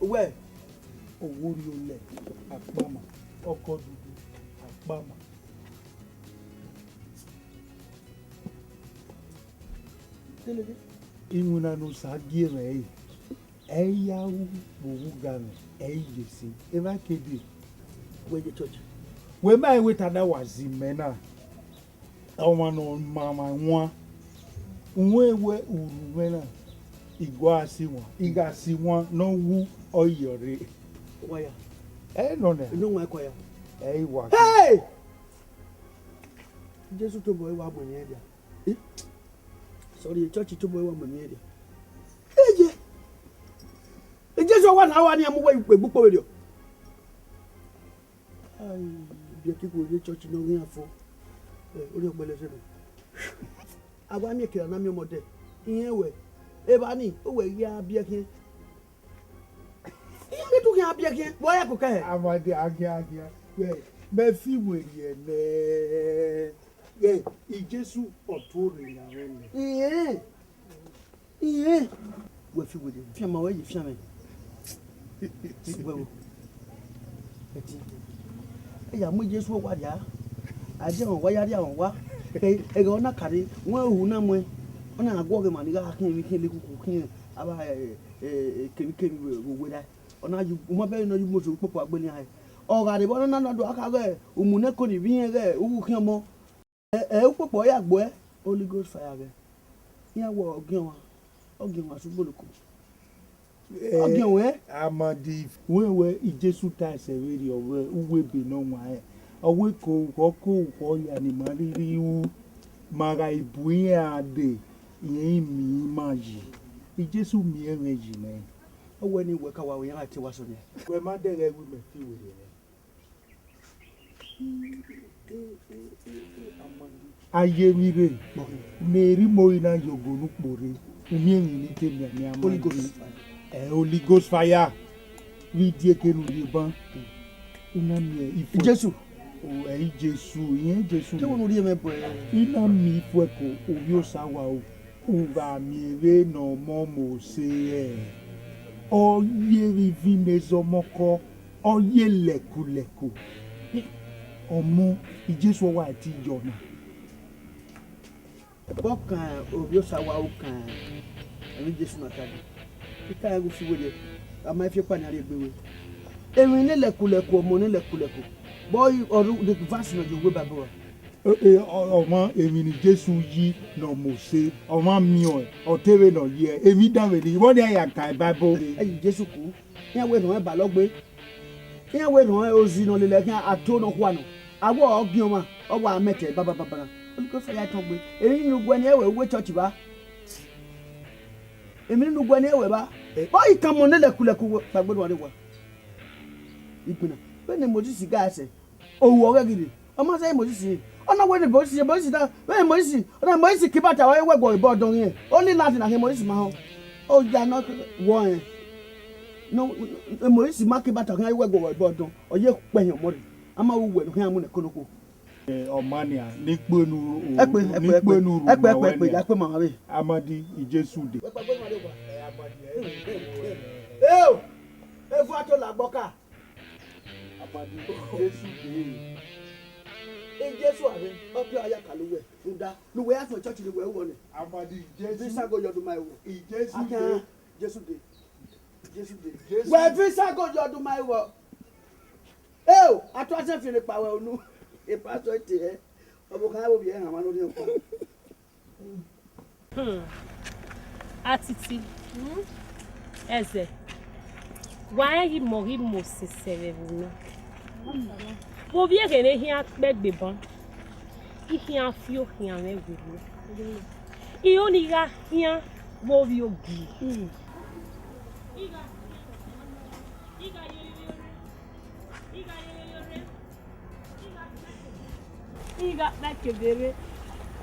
Where? Oworiole Akpama Okodudu Akpama. Imuna no sagiere eya wo gane eyesi eva kebi Where the church? we mai wetada wazimena ọma no mama nwa nwewe urumena igwa asiwa iga asiwa no wu oyore Where? no ne No where choir. wa Hey! Jesus to boy wa money area. Eh? Sorry, church to boy wa money area. Hey! Jesus wa na wa ni amu wa igbo radio. Ai, bi ki ko church no rin afo. Ori ogbele se do. Agba mi kira na mi mo de. Iyen we. E ba ni, o we ya bi akin. Iyen tu kan bi akin. Boy ko ka he. amade agia me fi weri ene ijesu otore ya rene Iyen. We fi we. Fi ma we yi fi me. Wewo. Eti. Ya mu Jesu wa dia. Aje on wa ya ri awon wa. E ga ona kare won hu na mo. Ona agwo ge ma ni ga kin mi kin le kuku kin aba kemi we da. Ona ju mo be no ju mo so popo agbeni ai. O ga de bo na do aka ge umune ko ni bi yen ge uwu kin mo. Popo ya gbo e Holy Ghost fire ge. Yan wo ogin wa suboloko. Ogin we amadi wewe ijesu ta se weri owe uwe be no nwa owe ko ya ni mariri u mara ibuye ade yen mi maji ijesu mi ereji me owe ni we ka wa yan ati wa so ni. we ma dere we me fi weri aye mi re meri mo ina yogonu pore umi eyin ni temi ami Holy amadi Ghost Holy Ghost fire we die kenu riban ina mi ifo Jesu. o Jesu yen Jesu Ke wonu ri me bo ina mi ifo ko obi osawa o uba mi re no mo mo se o ye rivine zomoko o ye leku omo Jesu wa ti jona bokan obi osawa o kan emi Jesu na tadi ita ego fi wede ama fi pa ni are gbewe emi ni leku omo ni leku boy oru the verse no we bible ọmọ èmi ni Jésù yí no mo se ọmọ mi o tere no ye èmi dan we ni wọ́n ní aya kan bible eyi Jesu ku yan we no ba logbe yan we no ozi no lele kan ato no kwa no awo ogin o ma owo amete baba olùkọ́ fẹ́yà tán gbé èmi nínú gbọ́ ni ẹ̀wẹ̀ owó church bá èmi nínú gbọ́ ni ẹ̀wẹ̀ bá báyìí kan mọ̀ nílẹ̀kulẹ̀kù gbàgbọ́dọ̀ wà ní wa ìgbìnà bẹ́ẹ̀ ni Moses gáàsẹ̀ òwú ọ̀rẹ́ gidi ọmọ sẹ́yìn Moses ọ̀nà wẹ́n ni Moses dá bẹ́ẹ̀ Moses ọ̀nà Moses kí bàtà wáyé wẹ̀gbọ̀ ìbọ̀ ọ̀dọ́ yẹn ó ní láti nàkẹ́ Moses máa hàn ó yà náà wọ̀ ẹ̀ Moses má kí bàtà wáyé wẹ̀gbọ̀ ìbọ̀ ọ̀dọ́ ọ̀yẹ́ pẹ̀yìn ọmọdé àmà wù wẹ̀ lókè àmúnẹ̀ kólókó. Omania nikpenu Ekpe ya pe mama be amadi Ijesu de fu ato la gboka amadi Ijesu de Jesu are opi aya kaluwe nda luwe aso church ni we wo ni amadi Ijesu visa go yodun mai wo Ijesu de we visa go yodun mai wo ato ase fi ni pa we onu e pastor ti e obo kan wo bi e han wa lori nko atiti eze wa yi mo sesere wo bo bi e ne hian pegbe ban i hian fi o hian me gbo i oni ga hian mo bi ogi iga nakebere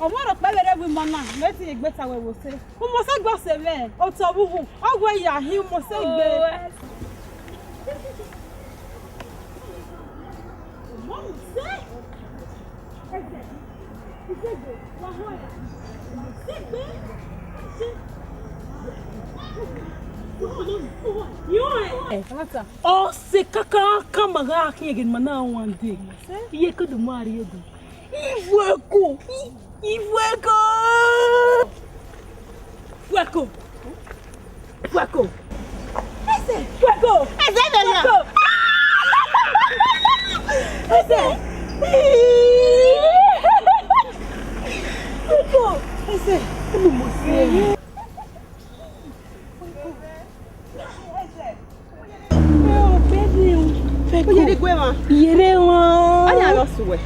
omoro pebere wi mona leti igbeta we wo se mo se gbo se le o to buhu ogwe ya hi mo se gbe mo se isegbe wa ho ya sigbe si you Oh, c'est caca, camarade qui est maintenant one day. Il y a que de marier. Il voit quoi? Il voit quoi? Fuego! Fuego! Ese! Fuego! Ese Fuego! Ese! Fuego! Ese! Como você? Oh, Pedro! Fuego! Oye, de cueva. Yere wa. Aya lo suwe.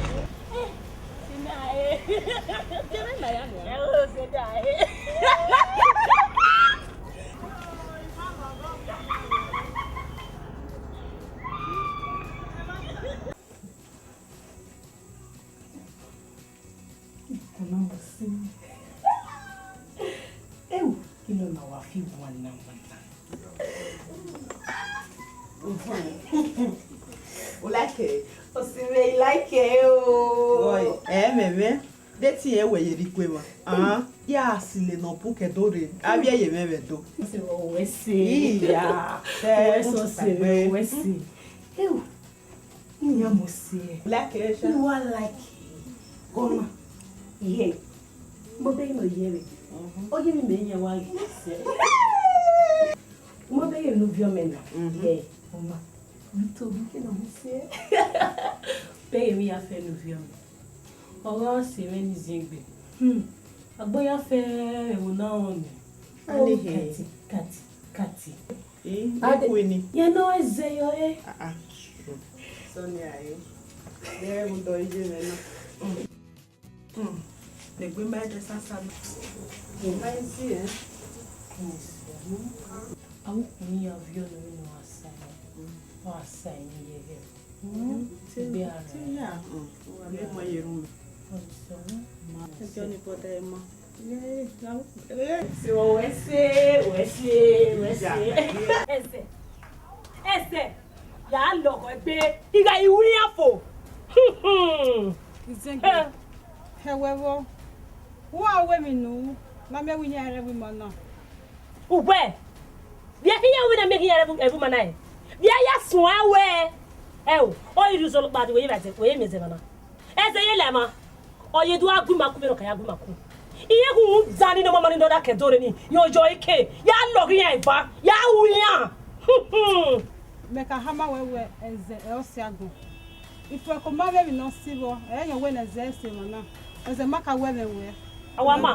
Eu que não a fio não O like o se me like o oi meme deti e we yeri kwema ya asile no puke dore abia ye meme do se o esse ya so se o esse eu minha moça like you are like goma ye mo be no ye oye mi me yan wa se mo be no vi o me na ye oma to bi ke no se be mi a fe no vi o ọ̀rọ̀ sì rẹ̀ ní zingbe àgbóyá fẹ́ ẹ̀wọ̀n náà wọ̀n ní kàtì ẹ̀kùn ni yẹn náà ẹ̀zẹ̀ yọ ẹ́ sọ́ni ayé lẹ́rẹ̀ mú dọ̀ ìjẹ́ rẹ̀ náà lẹ́gbẹ́ mẹ́jẹ sásá náà máa ń sí ẹ́ àwọn ọkùnrin yà fi ọ̀nà nínú àṣà ẹ̀yìn yẹ̀rẹ̀ gbé ara rẹ̀ mọ́ yẹ̀rù mi ẹjọ́ ní bọ́dá ẹ mọ́ ẹsẹ̀ yà á lọ̀kọ̀ gbé ìgbà ìwúrí àfò. Ẹ̀wẹ̀wọ̀ wọ́n àwẹ̀ mi nù lámẹ́wì ní ẹ̀rẹ́ wí mọ̀ náà. Ùgbẹ́ bí a kí yẹn wí náà mẹ́kì yẹn ẹ̀fú mọ̀ náà yẹ bí a yà sùn àwẹ̀ ẹ̀ o yìí dùn sọ̀rọ̀ pàdé wòye bàtẹ̀ wòye mẹ́sẹ̀ mọ̀ náà ẹsẹ̀ yẹn lẹ̀ ma ọ̀yẹ́ dùn agbóhùnmákú bẹ́ẹ̀ kà yà agbóhùnmákú iye kò ń dání ní ọmọ ní dọ́dá kẹ̀dọ́rẹ́ ni yọjọ́ ike yà á lọ̀kì yẹn ìfà yà á wù yàn. Mẹ́ka hama wẹ́wẹ́ ẹ̀zẹ̀ ẹ̀ ọ̀sẹ̀ àgùn. Ìfọ̀ ẹ̀kọ́ má bẹ́ẹ̀ mi náà sí wọ ẹ̀yẹ̀ wẹ́ ẹ̀zẹ̀ ẹ̀sẹ̀ mọ̀ náà ẹ̀zẹ̀ maka wẹ́ mi wẹ́. Àwọn àmà.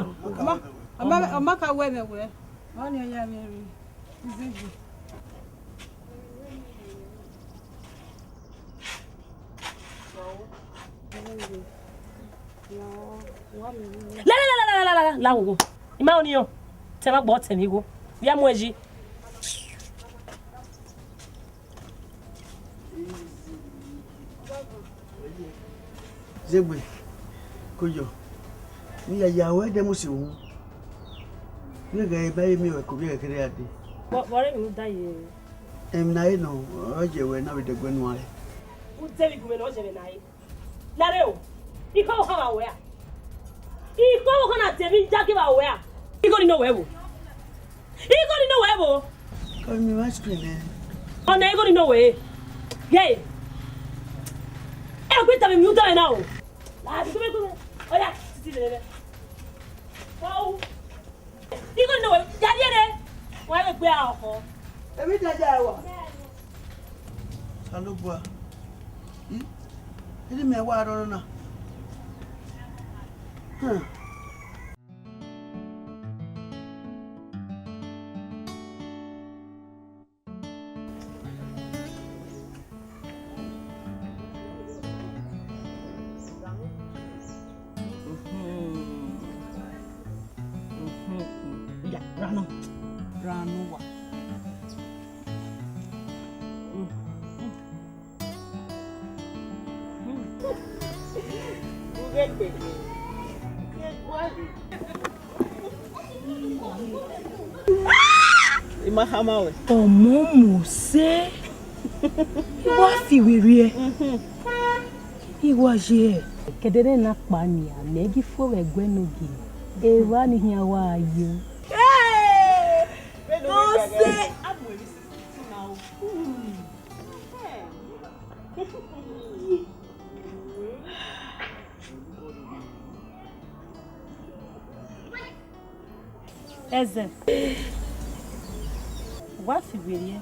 Maka wẹ́ mi wẹ́ ọ̀ ní ẹ̀yà mi rí ìzíjì. Láwùwò ìmá oníyàn tẹ́ má gbọ́ tẹ̀mí wo bí á mú ẹjí. Zegbe koyo mi ya yawo de mo se wu mi ga e bayi mi o ko bi kekere ade Bọ́ọ̀rẹ́ mi dá yé. na e no oje we na we de gbenu are Ó tẹ́bi gùnmẹ̀ náà ọ̀jẹ̀ náà yé. Lárẹ́ o ikọ́ wọ́n kàn wá wẹ́ à. Ikọ́ wọ́n kàn náà tẹ̀mí jákè wá wẹ́ à. Ikọ́ ni náà wẹ́ bò. Ikọ́ ni náà wẹ́ bò. ko mi ma screen e Ọ̀nà ikọ́ ni náà wẹ́. Yẹ́ ẹ gbé tàbí mi ó dára náà o. Láàbí tó bẹ́ gbé ọ̀yà títí lẹ́lẹ́. Wọ́n ikọ́ ni náà wẹ́ jáde yẹ́ dẹ́. Wọ́n á gbé àwọn ọkọ̀. èmi jẹjẹ ẹ wà ta lo bua ile me wa ro na Ya, rano. ranu wa Ima hama we ọmọ mọ̀ọ́sẹ́ wá fi wèrè ẹ̀ ìwà ṣe ẹ̀. Kedere na pa ni amegi for egwe nogi eva ni hia wa ayo. no say abu emi si now Eze. What figure?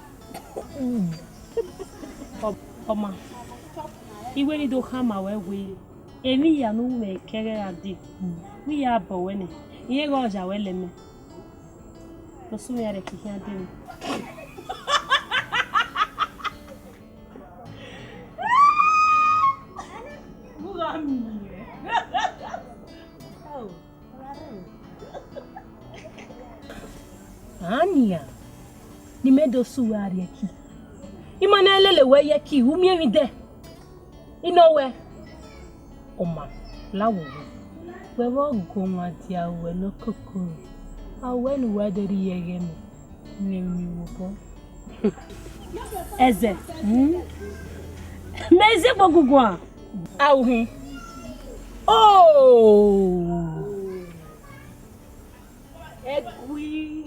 Oma. Iwe ni do hama we. Emi ya no me kere ade. Mi ya bo we ni. Iye go ja we le me. To su ya re ki ya de. Ania. Ni medo suwari yaki. Imana elele we yaki umi mi de. Inowe. Oma lawo. We wo goma dia we no koko. Awe ni we de yeye mo. Ni mi wo bo. Eze. Meze bogugwa. Awhin. Oh. Egui.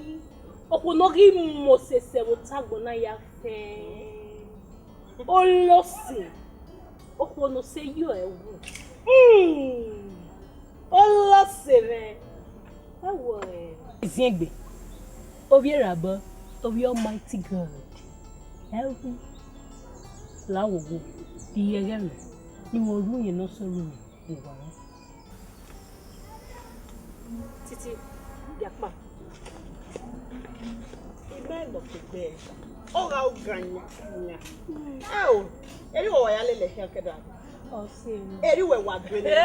Okonogi mosese botagbona ya fe. Olose. Okono se yo ewu. Olose re. Ewo e. Iziegbe. Obi rabo, obi almighty God. Ewu. Lawogo. Iyege me. Ni mo ru yen no so ru mi. Titi yakpa. Imelo kebe. Oga oganya. Eri wo ya lele he keda. O se. Eri we wa gbele.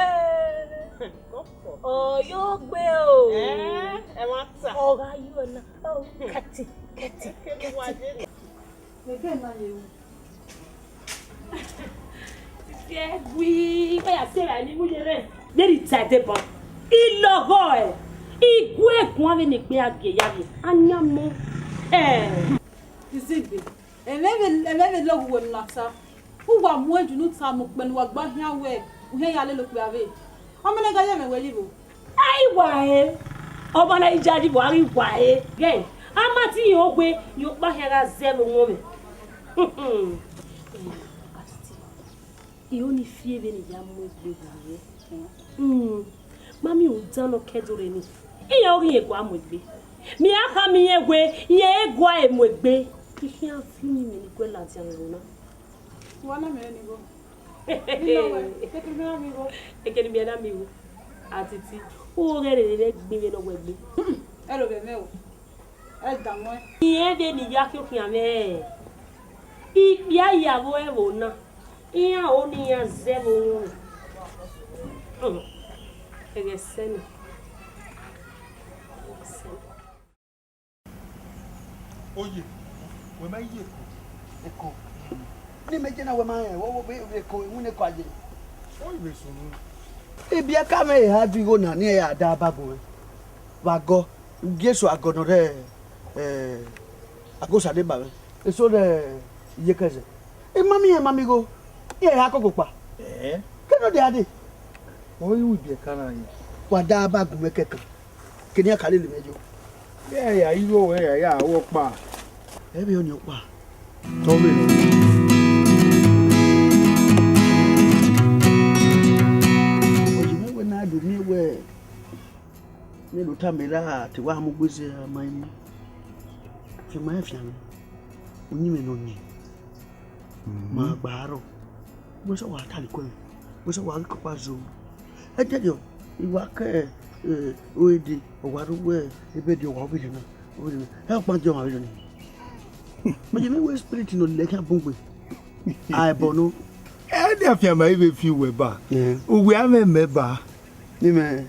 Oh, yo gbe o. E ma ta. Oga yo na. Oh, kati. Kedi wa je. Ege na yewu. Egui, vai a ser ali mulher. Deri tsate bon. Ilogo e. Igwe kun ave ne pe age ya bi. Anyamo. Izigbe. Eleve logu we nasa. Uwa mu eju nu ta mu pe wa gba hia we. Uhe ya le lo pe ave. Omene ga ye me we libo. Ai wa e. Oba na ijaji bo ari wa e. Ge. Amati yo gbe yo pa hia ga zero won me. E oni fie veni ya mo gbe. Mami o dan no kedore ni. E ya ori ego amogbe. Mi aka mi egwe, ye ego a emogbe. Ki an fi mi ni gwe la ti an na. Wana me ni go. Inowe, ekeni mi na mi wo. Atiti. O re re gbe mi no wegbe. E lo be me o. E da mo. Ye de ni ya ki o kian me. I ya yawo e wo na. Iya oni ya zero. Egeseni. Oye, we ma ye Eko. Ni meje na we ma wo be eko nwune ko aje. o ibe sunu. Ibi aka me ha bi go na ni ya da bago. Bago. Jesu agono re agosa de ba. Eso de yekeze. E mami go. Ye ha kokopa. Keno de ade. O yi ubi kana yi. Wa da bago me keka. Kini akale le mejo. Ya iro we ya wo pa. E bi oni opa. To me lo. Oji me we na do ni we. Ni lo tamela ti wa mu gbese aman. Fi ma fian. Onyi me no ni. Ma gbaro. Mo so wa tali ko. Mo so wa ko pa zo. E je yo iwa ke oede owaru we ebe di owa obi na. Help ma jo ma bi ni. Mo je me we spirit no le kan bongbe. Ai bono. E de afia ma ibe fi we ba. Uwe ame me ba. Ni me.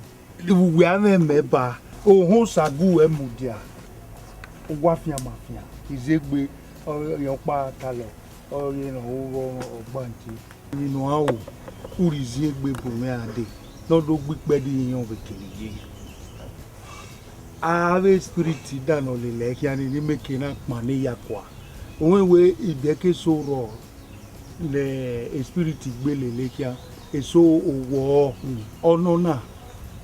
Uwe ame me ba. Ohun sagu emudia. Owa afia ma afia. Izegbe yo pa talo. Oye no wo ogbanti. Nínú awo. Urizi egbe bo me ade. Lodo gbipe di yan be keleye. Ave spirit da no lele ki ani ni meke na pa ni yakwa. Ohun we ibeke so ro le spirit gbe lele ki a eso owo ono na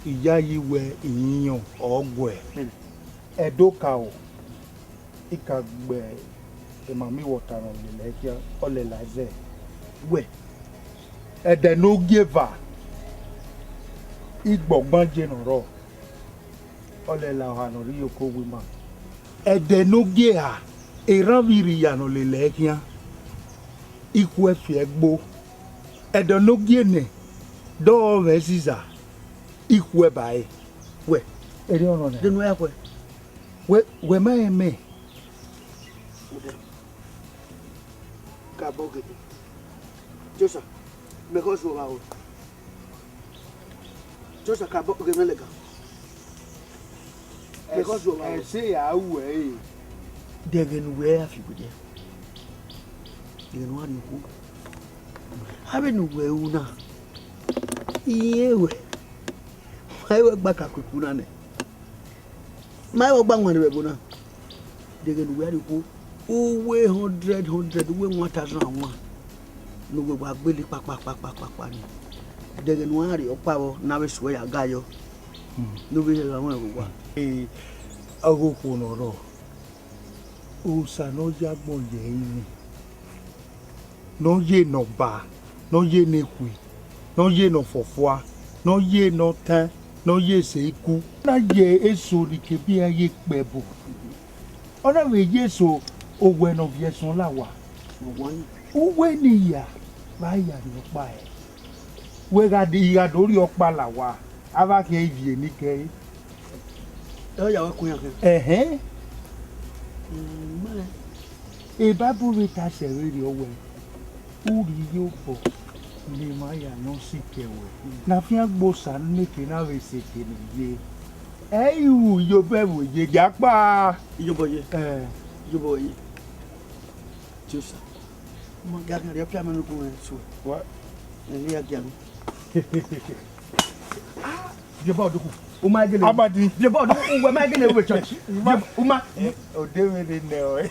iya yiwe iyan ogwe. Edo kawo ikagbe e mami water on lele ki a ole laze. Where? Ede no giver. Igbogban jenoro. Ole la hano ri yoko wima. Ede no gea. Eraviri ya no lele kia. Ikwe fiegbo. Ede no giene. Do vesiza. Ikwe bae. Where? Ede ono ne. Then where? We ma me. Kaboge. Josa, because we are. Josa kaboge melega. Because we are. Say away. Degen where have you there? Degen one you go. Having we una. Yewe. My work back a kupuna. My work bang one rebuna. Degen where you go. Oh, we 100, we 1,001. No, we were really pack. They can worry your power, now it's where I got you. No, we are one. I go for no law. Oh, Sano Jabon, ye. No ye no bar, no ye ne qui, no ye no for four, no ye no time, no ye say coup. Na ye is so the Kibia ye bebo. On a way, yes, so. O when of yes on lawa. One. O when ya buy ya no buy. We got the yadori of Palawa. Ava gave ye Nikkei. Oh, you are queen. A babu with us a radio way. Who do you for? Limaya no sick away. Nafia bosan making a visit in ye. Hey, you baby, ye jakba. You boy, you boy. Just my God, you're coming to go so. What? And here again. The body. Umagine. Abadi. The body. Umagine. Uma. Oh, David in there.